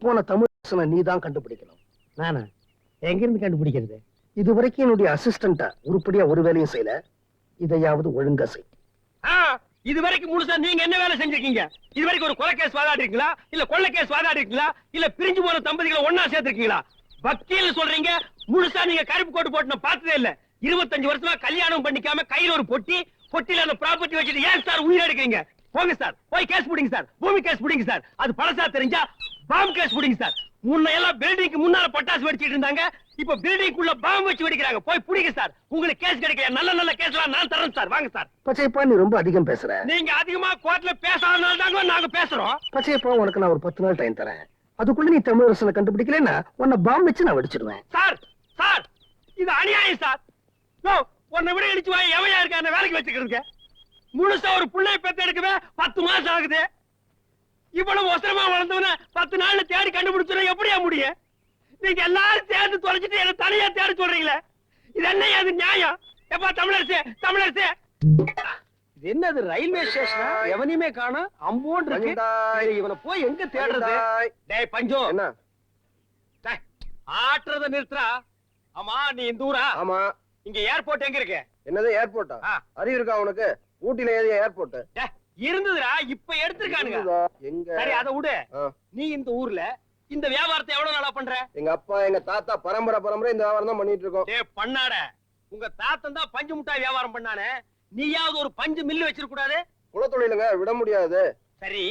போன தமிழ் நீ தான் கண்டுபிடிக்கணும். நானா? எங்க இருந்து கண்டுபிடிக்கிறது? இது வரைக்கும் என்னுடைய அசிஸ்டண்டா உருப்படியா ஒரு வேலையும் செய்யல. இதையாவது ஒழுங்கா செய். இது வரைக்கும் முழுசா நீங்க என்ன வேலை செஞ்சிருக்கீங்க? இது வரைக்கும் ஒரு கொலை கேஸ் வாதாடி இருக்கீங்களா, இல்ல கொள்ளை கேஸ் வாதாடி இருக்கீங்களா, இல்ல பிரிஞ்சு போன தம்பதிகளை ஒன்னா சேர்த்திருக்கீங்களா? வக்கீல் சொல்றீங்க, முழுசா நீங்க கருப்பு கோட்டு போட்டு நான் பார்த்ததே இல்ல. 25 வருஷமா கல்யாணம் பண்ணிக்காம கையில ஒரு பொட்டில அந்த ப்ராப்பர்ட்டி வச்சுட்டு ஏன் சார் உயிர் எடுக்கிறீங்க? போங்க சார், போய் கேஸ் புடிங்க சார், பூமி கேஸ் புடிங்க சார். அது பழசா தெரிஞ்சா பாம்பு கேஸ் புடிங்க சார். முன்ன எல்லாம் பில்டிங்க்கு முன்னால பட்டாசு வெடிச்சிட்டு இருந்தாங்க, இப்ப பில்டிங்குள்ள பாம்பு வச்சு வெடிக்கிறாங்க. போய் புடிங்க சார். உங்களுக்கு கேஸ் கிடைக்கல, நல்ல நல்ல கேஸ்லாம் நான் தரேன் சார். வாங்க சார். பச்சையப்பா, நீ ரொம்ப அதிகம் பேசுற. நீங்க அதிகமா கோர்ட்ல பேசாதனால தாங்க நாங்க பேசுறோம். பச்சையப்பா, உனக்கு நான் ஒரு 10 நாள் டைம் தரேன். அதுக்குள்ள நீ தமிழரசனை கண்டுபிடிக்கலன்னா உன்னை பாம்பு வச்சு நான் வெடிச்சிடுவேன். சார் சார், இது அநியாயம் சார். உன்னை விட இடிச்சு வாய் எவையா இருக்க அந்த வேலைக்கு வச்சுக்கிறதுங்க. முழுசா ஒரு பிள்ளைய பெத்து எடுக்கவே 10 மாசம் ஆகுது. இவ்வளவு அவசரமா வளர்ந்தவன 10 நாள்ல தேடி கண்டுபிடிச்சா எப்படியா முடியும்? நீங்க எல்லாரும் சேர்ந்து தொலைச்சிட்டு என்ன தனியா தேடி சொல்றீங்களே, இது என்ன அது நியாயம்? எப்பா தமிழரசே, தமிழரசே, இது என்னது ரயில்வே ஸ்டேஷனா? எவனையுமே காணோம். அம்போன் இருக்கு. இவனை போய் எங்க தேடுறது? டேய் பஞ்சு, என்ன ஆட்டுறத நிறுத்துறா. ஆமா, நீ இந்த ஊரா? ஆமா. இங்க ஏர்போர்ட் எங்க இருக்கு? என்னது ஏர்போர்ட்டா? அறிவு இருக்கா உனக்கு? ஊட்டில ஏது ஏர்போர்ட் இருந்ததுடா, இப்ப எடுத்துருக்கானுங்க. எங்க? சரி, அதை விடு. நீ இந்த ஊர்ல இந்த வியாபாரத்தை எவ்வளவு நாளா பண்ற? எங்க அப்பா எங்க தாத்தா பரம்பரை இந்த வியாபாரம் தான் பண்ணிட்டு இருக்கோம். டேய் பண்ணாட, உங்க தாத்தன் தான் பஞ்சு முட்டாய் வியாபாரம் பண்ணானே, நீயாவது ஒரு பஞ்சு மில்லு வச்சிருக்க கூடாது? குலத்தொழிலுங்க, விட முடியாது. சரி,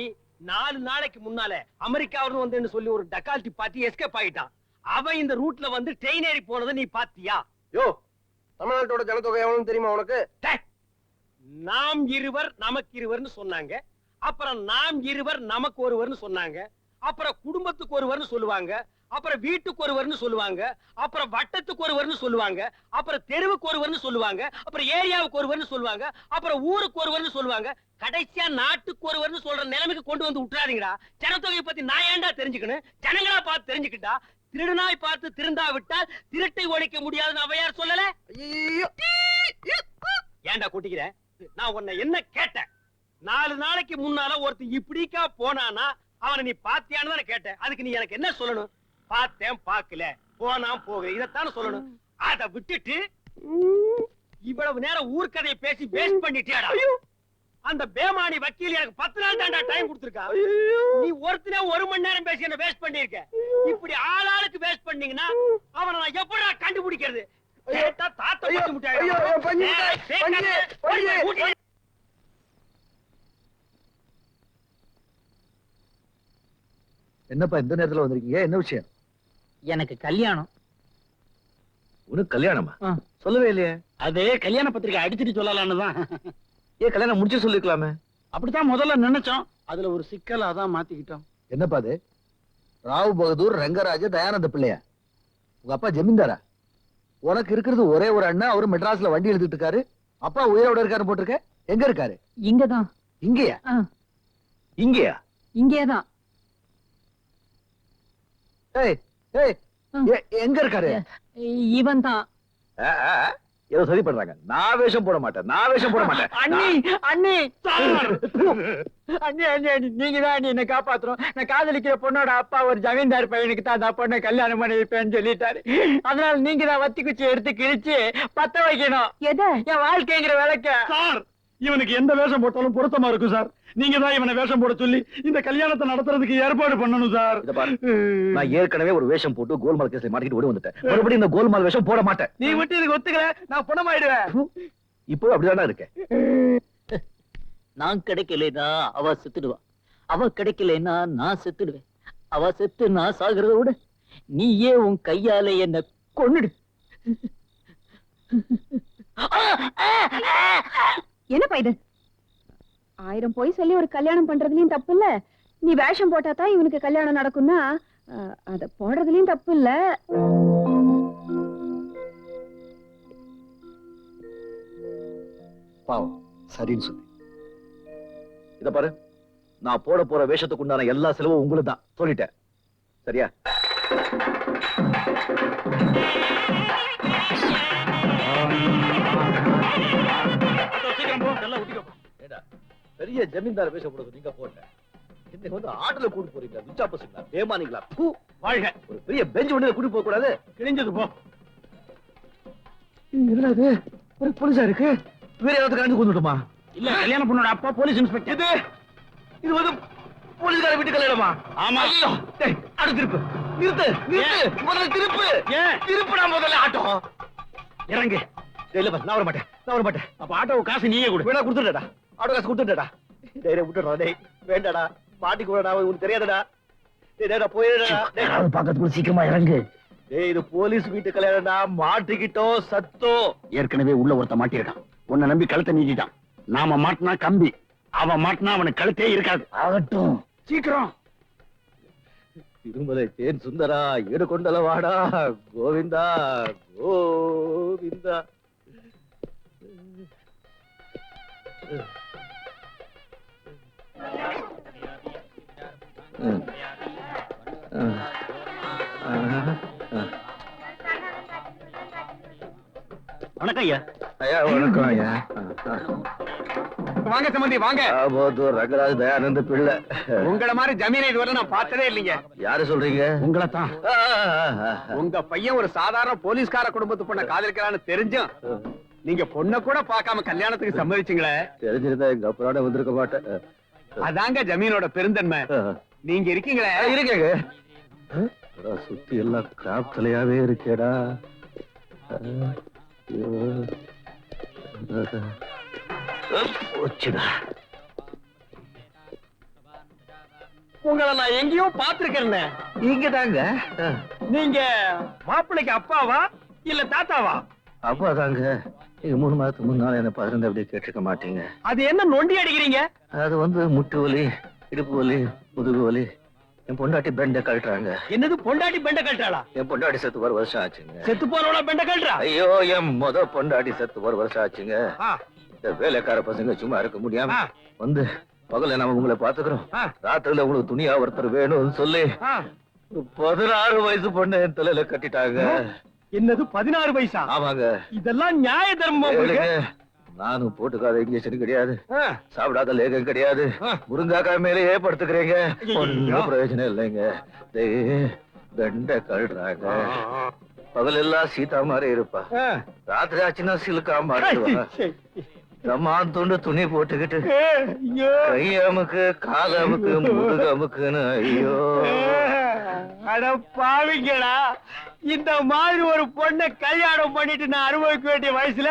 4 நாளைக்கு முன்னால அமெரிக்காவிலிருந்து வந்து சொல்லி ஒரு டக்கால்டி பார்ட்டி எஸ்கேப் ஆயிட்டான். அவன் இந்த ரூட்ல வந்து ட்ரெயின் ஏறி போனதை நீ பாத்தியா? யோ, தமிழ்நாட்டோட ஜனத்தொகை எவ்வளவு தெரியுமா உனக்கு? நாம் இருவர் நமக்கு இருவர்னு சொன்னாங்க, அப்புறம் நாம் இருவர் நமக்கு ஒருவர்னு சொன்னாங்க, அப்புறம் குடும்பத்துக்கு ஒருவர்னு சொல்லுவாங்க, அப்புறம் வீட்டுக்கு ஒருவர்னு சொல்லுவாங்க, அப்புறம் வட்டத்துக்கு ஒருவர்னு சொல்லுவாங்க, அப்புறம் தெருவுக்கு ஒருவர்னு சொல்லுவாங்க, அப்புறம் ஏரியாவுக்கு ஒருவர்னு சொல்லுவாங்க, அப்புறம் ஊருக்கு ஒருவர்னு சொல்லுவாங்க, கடைசியா நாட்டுக்கு ஒருவர்னு சொல்ற நிலைமைக்கு கொண்டு வந்து விட்டுறாதீங்கடா. ஜனத்தொகையை பத்தி நான் ஏன்டா தெரிஞ்சுக்கணும்? ஜனங்களா பார்த்து தெரிஞ்சுக்கிட்டா. திருடனாய் பார்த்து திருந்தா விட்டால் திருட்டை ஒழிக்க முடியாதுன்னு அவையார் சொல்லல? ஏன்டா கூட்டிக்கிற? நான் உன்னை என்ன கேட்டேன்? 4 நாளைக்கு முன்னால ஒருத்தன் இப்படிக்கா போனானா அவனை நீ பாத்தியான்னு தானே கேட்டேன். அதுக்கு நீ எனக்கு என்ன சொல்லணும்? பார்த்தேன், பார்க்கல, போனா போக, இதைத்தானே சொல்லணும். அதை விட்டுட்டு இவ்வளவு நேரம் ஊர்க்கதையை பேசி வேஸ்ட் பண்ணிட்டியாடா. அந்த பேமானி வக்கீல் எனக்கு 10 நாள் தாண்டா டைம் கொடுத்திருக்கா. நீ ஒருத்தனே 1 மணி நேரம் பேசி என்ன வேஸ்ட் பண்ணிருக்க. இப்படி ஆளாளுக்கு வேஸ்ட் பண்ணீங்கன்னா அவனை நான் எப்படா கண்டுபிடிக்கிறது? என்னப்பா இந்த நேரத்துல வந்திருக்கீங்க? என்ன விஷயம்? எனக்கு கல்யாணம். உனக்கு கல்யாணமா? சொல்லவே இல்லையே. அது கல்யாண பத்திரிக்கை அடிச்சுட்டு சொல்லலான்னு தான். ஏன் கல்யாணம் முடிச்சு சொல்லிருக்கலாமே? அப்படித்தான் முதல்ல நினைச்சோம், அதுல ஒரு சிக்கல், அதான் மாத்திக்கிட்டோம். என்னப்பா அது? ராவ் பகதூர் ரங்கராஜ தயானந்த பிள்ளையா? உங்க அப்பா ஜமீன்தாரா? உனக்கு இருக்கிறது ஒரே ஒரு அண்ணா, அவரு மெட்ராஸ்ல வண்டி எழுதிட்டு இருக்காரு. அப்பா உயிரோட இருக்காரு போட்டிருக்க. எங்க இருக்காரு? இங்கதான். இங்கயா? இங்கயா? இங்கேதான். எங்க இருக்காரு? இவன் தான். ஏதோ சரி பண்றாங்க. நான் வேஷம் போட மாட்டேன், நான் வேஷம் போட மாட்டேன். அண்ணி அண்ணி அண்ணி அண்ணி, நீங்க தான் என்ன காப்பாத்துறோம். நான் காதலிக்கிற பொண்ணோட அப்பா ஒரு ஜமீன்தார் பையனுக்கு தான் அந்த பொண்ணை கல்யாணம் பண்ணி வைப்பேன்னு சொல்லிட்டாரு. அதனால நீங்க தான் வத்தி குச்சி எடுத்து கிழிச்சு பத்த வைக்கணும். எதை? என் வாழ்க்கைங்கிற விளக்க. சார், இவனுக்கு எந்த வேஷம் போட்டாலும் பொருத்தமா இருக்கும் சார். நீங்க தான் இவனை வேஷம் போட சொல்லி இந்த கல்யாணத்தை நடத்துறதுக்கு ஏற்பாடு பண்ணணும் சார். நான் ஏற்கனவே ஒரு வேஷம் போட்டு கோல்மால் கேஸ்ல மாட்டிக்கிட்டு ஓடி வந்துட்டேன். மறுபடியும் இந்த கோல்மால் வேஷம் போட மாட்டேன். நீ விட்டு இதுக்கு ஒத்துக்கல, நான் பணமாயிடுவேன். இப்போ அப்படிதானே இருக்கேன். நான் கிடைக்கலனா அவ செத்துடுவா, அவ கிடைக்கலனா நான் செத்துடுவேன். அவ செத்து நான் சாகிறத விட நீயே உன் கையால என்ன கொன்னுடு. என்னப்பா இது? 1000 போய் சொல்லி ஒரு கல்யாணம் பண்றதுலயும் தப்பு இல்ல, நீ வேஷம் போட்டா தான் இவனுக்கு கல்யாணம் நடக்கும்னா அத போடுறதுலயும் தப்பு இல்ல. பாவம், சரின்னு சொல்லி இத பாரு, நான் போட போற வேஷத்துக்கு உண்டான எல்லா செலவும் உங்களுக்கு தான் சொல்லிட்டேன். சரியா? பெரிய ஜமீன்தார் வேஷம் போடுறது நீங்க போட்ட. இன்னைக்கு வந்து ஆட்டோல கூட்டு போறீங்களா விச்சா பசங்களா ஏமானீங்களா வாழ்க. ஒரு பெரிய பெஞ்ச் ஒண்ணு கூட்டி போக கூடாது கிழிஞ்சது போ. என்னடா இது ஒரு போலீஸா இருக்கு வேற யாராவது கலந்து கொண்டுட்டுமா இல்ல கல்யாண பொண்ணோட அப்பா போலீஸ் இன்ஸ்பெக்டர். இது வந்து போலீஸ்கார வீட்டு கல்யாணமா ஆமா. ஐயோ டேய் அடுத்து திருப்பு நிறுத்து நிறுத்து முதல்ல திருப்பு ஏன் திருப்புடா முதல்ல ஆட்டோ இறங்கு. இல்ல பா நான் வர மாட்டேன் அப்ப ஆட்டோ காசு நீயே கொடு. வேணா கொடுத்துட்டா ஆட்டோ காசு கொடுத்துட்டா டேய் விட்டுடா டேய் வேண்டாடா பாட்டி கூட உனக்கு தெரியாதடா டேய் டேய் போயிடுடா டேய் பக்கத்துல சீக்கிரமா இறங்கு. டேய் இது போலீஸ் வீட்டு கல்யாணம்டா மாட்டிக்கிட்டோ சத்தோ ஏற்கனவே உள்ள ஒருத்த மாட்டிருக்கான். உன்னை நம்பி கழுத்தை நீட்டிட்டான். நாம மாட்டினா கம்பி, அவன் மாட்டினா அவனுக்கு கழுத்தே இருக்காது. ஆகட்டும். சீக்கிரம். திருமலை தேன் சுந்தரா ஈடு கொண்டல வாடா கோவிந்தா கோவிந்தா வணக்கம் ஐயா. ஐயா வணக்கம் ஐயா வாங்க சம்பந்தி வாங்க. ரங்கராஜ் தயானந்த பிள்ளை உங்கள மாதிரி ஜமீனை இதுவரை நான் பார்த்ததே இல்லைங்க. யாரு சொல்றீங்க உங்களை தான். உங்க பையன் ஒரு சாதாரண போலீஸ்கார குடும்பத்து பொண்ண காதலிக்கிறான்னு தெரிஞ்சும் நீங்க பொண்ண கூட பார்க்காம கல்யாணத்துக்கு சம்மதிச்சீங்களே. தெரிஞ்சிருந்தா எங்க அப்புறம் வந்திருக்க மாட்டேன் அதாங்க ஜமீனோட பெருந்தன்மை. நீங்க இருக்கீங்களே. இருக்கேங்க சுத்தி எல்லாம் காத்தலையாவே இருக்கேடா போச்சுடா உங்களை நான் எங்கேயோ பாத்துருக்கேன். இங்கதாங்க நீங்க மாப்பிள்ளைக்கு அப்பாவா இல்ல தாத்தாவா? அப்பா தாங்க நீங்க 3 மாதத்துக்கு முன்னால என்ன பாருங்க அப்படியே கேட்டிருக்க மாட்டீங்க. அது என்ன நொண்டி அடிக்கிறீங்க? அது வந்து முட்டு வலி இடுப்பு வலி முதுகு வலி என் பொண்டாட்டி பெண்ட கழட்டுறாங்க. என்னது பொண்டாட்டி பெண்ட கழட்டாளா? என் பொண்டாட்டி செத்து 1 வருஷம் ஆச்சுங்க. செத்து போறவளா பெண்ட கழட்டா? ஐயோ என் பொண்டாட்டி செத்து 1 வருஷம் ஆச்சுங்க. இந்த வேலைக்கார பசங்க சும்மா இருக்க முடியாம வந்து பகல நாம உங்களை பாத்துக்கிறோம், ராத்திரில உங்களுக்கு துணியா ஒருத்தர் வேணும்னு சொல்லி 16 வயசு பொண்ணு என் தலையில கட்டிட்டாங்க. என்னது 16 வயசா? ஆமாங்க. இதெல்லாம் நியாய தர்மம். நானும் போட்டுக்காத இன்ஜெக்ஷன் கிடையாது, சாப்பிடாத லேகம் கிடையாது, முருங்காக்காய் மேலேயே படுத்துக்கிறீங்க, ஒன்னும் பிரயோஜனம் இல்லைங்க. தண்ட கழுறாங்க. பகல் எல்லாம் சீதா மாதிரி இருப்பா, ராத்திரி ஆச்சுன்னா சிலுக்கா மாறிடுவா. தம்மான் துண்டு துணி போட்டுக்கிட்டு கையமுக்கு காலமுக்கு முதுகமுக்குன்னு ஐயோ. அட பாவிங்களா, இந்த மாதிரி ஒரு பொண்ணை கல்யாணம் பண்ணிட்டு நான் அனுபவிக்க வேண்டிய வயசுல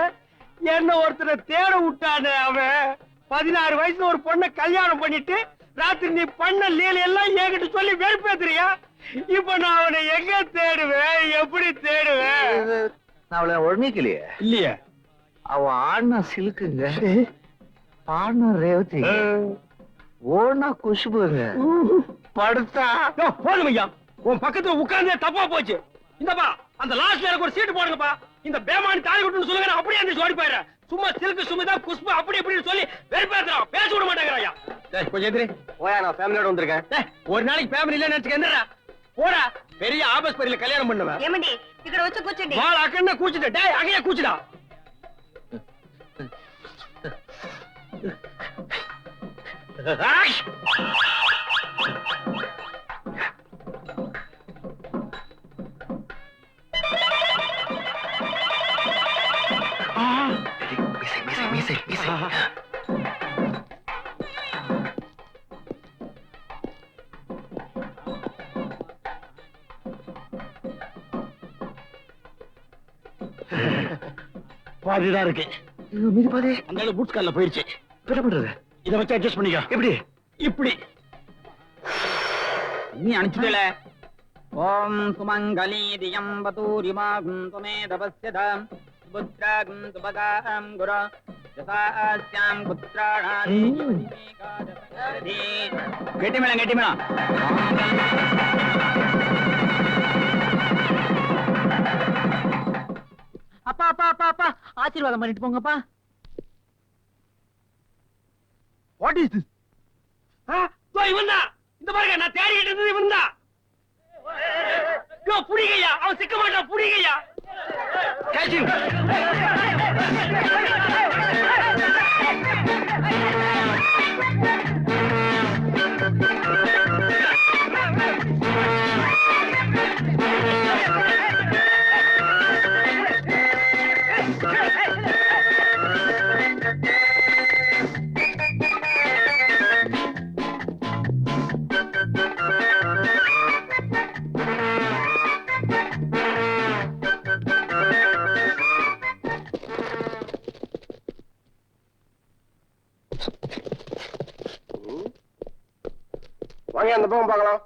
என்ன ஒருத்தரை தேட விட்டானே அவன். 16 வயசுல ஒரு பொண்ணை கல்யாணம் பண்ணிட்டு ராத்திரி நீ பண்ண லீல எல்லாம் என்கிட்ட சொல்லி வெறுப்பேத்துறியா? இப்ப நான் அவனை எங்க தேடுவேன், எப்படி தேடுவேன்? நான் அவளை ஒழுங்கிக்கலையே. இல்லையே, அவன் ஆடினா சிலுக்குங்க, பாடினா ரேவதி, ஓடினா குஷ்புங்க, படுத்தா போதும் ஐயா. உன் பக்கத்துல உட்கார்ந்தே தப்பா போச்சு. இந்தப்பா அந்த லாஸ்ட்ல எனக்கு ஒரு சீட்டு போடுங்கப்பா. இந்த பேமானி தாலி கட்டுன்னு சொல்லுங்க, நான் அப்படியே அந்த ஓடி போயிடுறேன். சும்மா சில்கு சுமிதா குஷ்பு அப்படி இப்படின்னு சொல்லி வெறுப்பேத்துறான், பேச விட மாட்டேங்கிறாயா. கொஞ்சம் எதிரி போயா, நான் ஃபேமிலியோட வந்திருக்கேன். ஒரு நாளைக்கு ஃபேமிலி இல்ல நினைச்சுக்க என்னடா போடா. பெரிய ஆபஸ் பரியில கல்யாணம் பண்ணுவேன். ஏமண்டி ఇక్కడ వచ్చి కూర్చోండి. வாள் அக்கண்ண கூச்சிட்ட. டேய் அகையா கூச்சிடா. பாதிதான் இருக்கு. மீதி பாதி அந்த பூட்ஸ் கால்ல போயிருச்சு. என்ன பண்றது? இத வச்சு அட்ஜஸ்ட் பண்ணிக்க. எப்படி? இப்படி நீ அனுப்பிச்சுடல. ஓம் சுமங்கலி தியம் பதூரிமாகும் துமே தபஸ்யதாம் புத்ராகும் துபகாம் குரு யசாஸ்யாம் புத்ராணாதி ஜீவதிமேகாதபதி. கெட்டி மேளம். அப்பா அப்பா அப்பா அப்பா ஆசீர்வாதம் பண்ணிட்டு போங்கப்பா. What is this? இவன்தா. இந்த பாருங்க, நான் தேடிக்கிட்டு இருந்தது இவன்தா. புடிங்கய்யா, அவன் சிக்க மாட்டான், புடிங்கய்யா. வாங்க அந்த பக்கம் பார்க்கலாம்.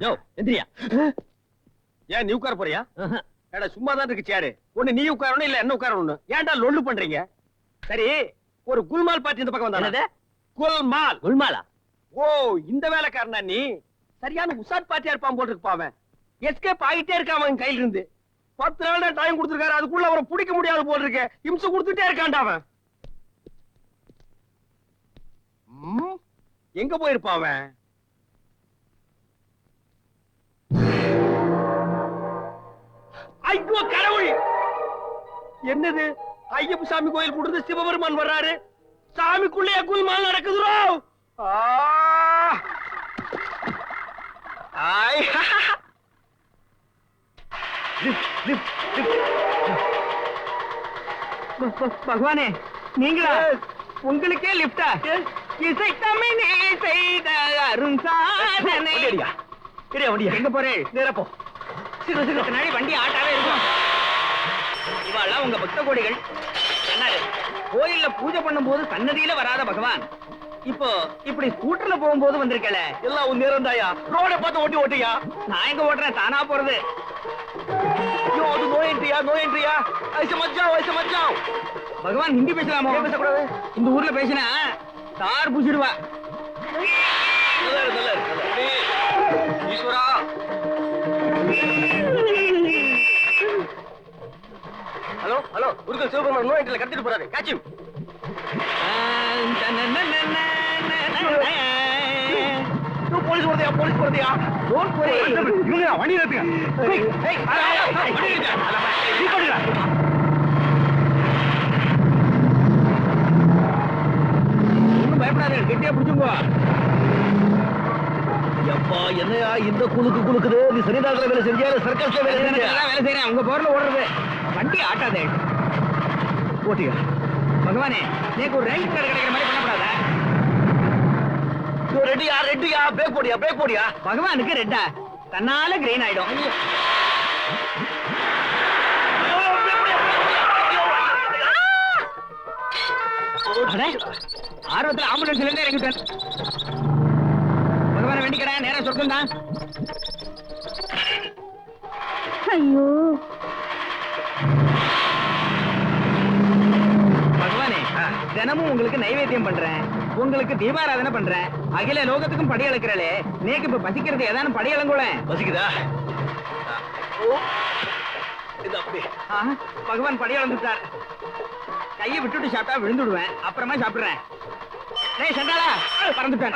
யோ எந்திரியா. ஏன் நீ உட்கார போறியா? ஏடா சும்மா தான் இருக்கு சேரு. ஒண்ணு நீ உட்காரணும் இல்ல என்ன உட்காரணும். ஏன்டா லொள்ளு பண்றீங்க? சரி ஒரு குல்மால் பார்ட்டி இந்த பக்கம் வந்தானே. குல்மால். உள்மாலா ஓ இந்த வேலைக்காரனா நீ? சரியான உசாட் பார்ட்டியா இருப்பான் போல இருக்கு பாவன். எஸ்கேப் ஆகிட்டே இருக்கான் அவன் கையில இருந்து. 10 நாள் தான் டைம் கொடுத்திருக்காரு. அதுக்குள்ள அவரை பிடிக்க முடியாது போல இருக்கு. இம்சை கொடுத்துட்டே இருக்கான்டா அவன். எங்க போயிருப்பான் அவன்? ஐயோ கடவுள்! என்னது ஐயப்ப சாமி கோயில் கூடுது, சிவபெருமான் வர்றாரு. சாமிக்குள்ளே குல்மால் நடக்குதுரோ. பகவானே நீங்களா? உங்களுக்கே லிப்டா? இசை தமிழே செய்த அருண் சாதனை. எங்க போறே? நேரப்போ நாளை வண்டி ஆட்டாவே இருக்கும். இவாள்லாம் உங்க பக்த கோடிகள். கோயில்ல பூஜை பண்ணும் போது சன்னதியில வராத பகவான் இப்போ இப்படி ஸ்கூட்டர்ல போகும்போது வந்திருக்கல. எல்லாம் உன் நேரம் தாயா. ரோட பார்த்து ஓட்டி ஓட்டியா? நான் எங்க ஓட்டுறேன், தானா போறது. பகவான் ஹிந்தி பேசலாமா? பேசக்கூடாது. இந்த ஊர்ல பேசினா தார் புசிடுவா. ஈஸ்வரா ஹலோ ஹலோ முருகன் சிவபெருமான் நோய் என்ட்ரில கடத்திட்டு போறாரு. காட்சி போலீஸ் வருதியா? போலீஸ் வருதியா? Don't worry. இவங்க வண்டி நிறுத்துங்க. ஒண்ணும் பயப்படாதே, கெட்டியா பிடிச்சுங்க. எப்பா என்னையா இந்த குலுக்குது? நீ சனிதாசல வேலை செஞ்சியா சர்க்கஸ்ல வேலை செஞ்சியா? வேலை செய்யறேன். உங்க போர்ல ஓடுறது. வண்டி ஆட்டாதே. ஓட்டியா பகவானே நீக்கு ஒரு ரேங்க் கார்டு கிடைக்கிற மாதிரி பண்ணக்கூடாதா? ரெட்டியா பிரேக் போடியா. பகவானுக்கு ரெட்டா தன்னால கிரீன் ஆயிடும். ஆர்வத்தில் ஆம்புலன்ஸ்ல இருந்து இறங்கிட்டேன். பகவான வேண்டிக்கிறேன், நேரம் சொர்க்கம் தான். ஐயோ பகவானே தினமும் உங்களுக்கு நைவேத்தியம் பண்றேன், உங்களுக்கு தீபாராதனை பண்றேன், அகில லோகத்துக்கும் படி அளக்கிறே. நேக்கு இப்ப பசிக்கிறது ஏதானும் படி அளங்கூட பசிக்குதா? இது அப்படி பகவான் படி அளந்துட்டார். கையை விட்டுட்டு சாப்பிட்டா விழுந்துடுவேன், அப்புறமா சாப்பிடுறேன். டேய் சண்டாளா பறந்துட்டேன்.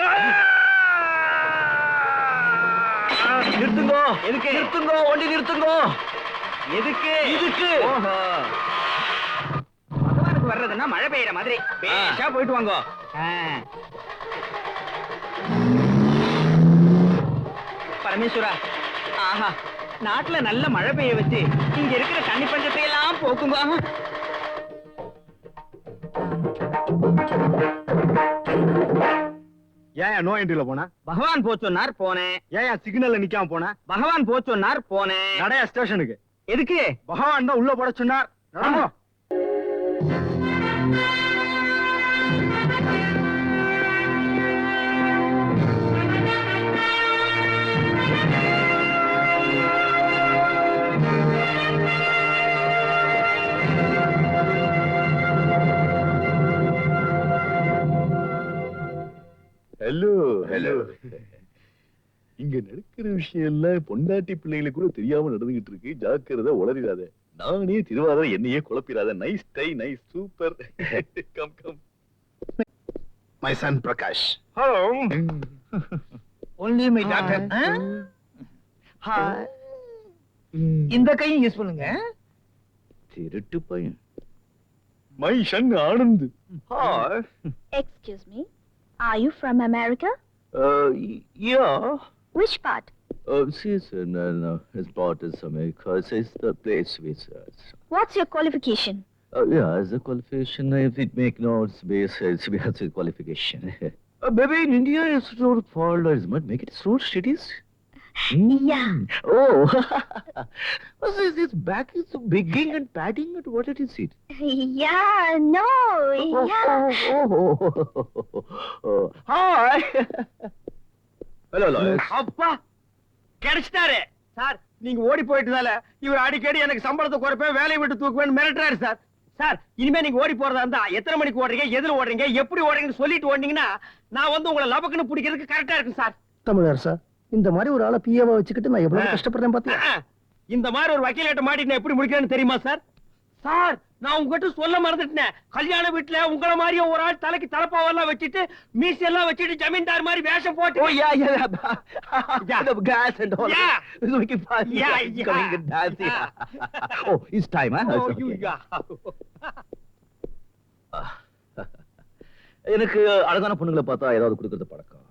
நிறுத்துங்கோ. எதுக்கு? நிறுத்துங்கோ, வண்டி நிறுத்துங்கோ. எதுக்கு? இதுக்கு. ஓஹோ பகவானுக்கு வர்றதுன்னா மழை பெய்யற மாதிரி பேஷா போயிட்டு வாங்க. பரமேஸ்வரா, ஆஹா நாட்டுல நல்ல மழை பெய்ய வச்சு இங்க இருக்கிற தண்ணி பஞ்சத்தை எல்லாம் போக்குங்க. ஏன் நோ என்ட்ரில போனா? பகவான் போச்சொன்னார் போனேன். ஏன் சிக்னல்ல நிக்காம போனா? பகவான் போச்சொன்னார் போனேன். நடைய ஸ்டேஷனுக்கு. எதுக்கு? பகவான் தான் உள்ள போட சொன்னார். நடங்கோ. Hello hello. இங்க நடக்கிற விஷயம் எல்லாம் பொண்டாட்டி பிள்ளைகளுக்கு கூட தெரியாம நடந்துகிட்டு இருக்கு. ஜாக்கிரதை, உளறிடாத. நானே திருவாதிரை என்னையே குழப்பிடாத. Nice tie, nice, super. Come come. My son Prakash. Hello. Only my doctor. இந்த கையும் யூஸ் பண்ணுங்க. திருட்டு பையன். My son Anand. Hi. Excuse me, are you from America? Yeah. Which part? No, his part is America. It's the place which. What's your qualification? Yeah, as a qualification, if it make notes base, we have a qualification. Baby, in India, it's road fault. Make it road cities. Yeah. Oh, this back is so bigging and padding. What it is it? Yeah, no, yeah. Hi hello lawyers. அப்பா கிடைச்சிட்டாரு sir. நீங்க ஓடி போயிட்டதால இவர் அடிக்கடி எனக்கு சம்பளத்தை குறைப்பேன், வேலையை விட்டு தூக்குவேன் மிரட்டுறாரு sir. Sir இனிமே நீங்க ஓடி போறதா இருந்தா எத்தனை மணிக்கு ஓடுறீங்க, எதுல ஓடுறீங்க, எப்படி ஓடுறீங்கன்னு சொல்லிட்டு ஓடுனீங்கன்னா நான் வந்து உங்களை லபக்குன்னு பிடிக்கிறதுக்கு கரெக்டா இருக்கும் சார். தமிழர் சார், இந்த மாதிரி ஒரு ஆளை பிஏவா வச்சுக்கிட்டு நான் எவ்வளவு கஷ்டப்படுறேன் பாத்தியா? இந்த மாதிரி ஒரு வக்கீல் மாட்டி நான் எப்படி முடிக்கிறேன்னு தெரியுமா சார்? சார் நான் உங்ககிட்ட சொல்ல மறந்துட்டேன். கல்யாண வீட்டுல உங்கள மாதிரியே ஒரு ஆள் தலைக்கு தலப்பாவெல்லாம் வச்சுட்டு மீசி எல்லாம் வச்சுட்டு ஜமீன்தார் மாதிரி வேஷம் போட்டு Oh yeah, the gas and all. Yeah. So we can find Yeah, coming and dancing. Oh, it's time, huh? Oh, Okay. you எனக்கு அழகான பொண்ணுங்களை பார்த்தா ஏதாவது கொடுக்கறது பழக்கம்.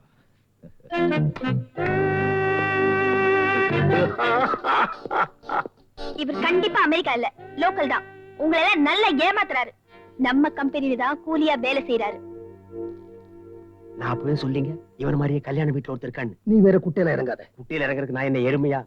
இவர் கண்டிப்பா அமெரிக்கா இல்ல, லோக்கல் தான். உங்களை எல்லாம் நல்லா ஏமாத்துறாரு. நம்ம கம்பெனில தான் கூலியா வேலை செய்யறாரு. நான் அப்பவே சொல்லிங்க இவன் மாதிரியே கல்யாண வீட்டுல ஒருத்தர் இருக்கான்னு. நீ வேற குட்டையில இறங்காத. குட்டியில இறங்குறதுக்கு நான் என்ன எருமையா?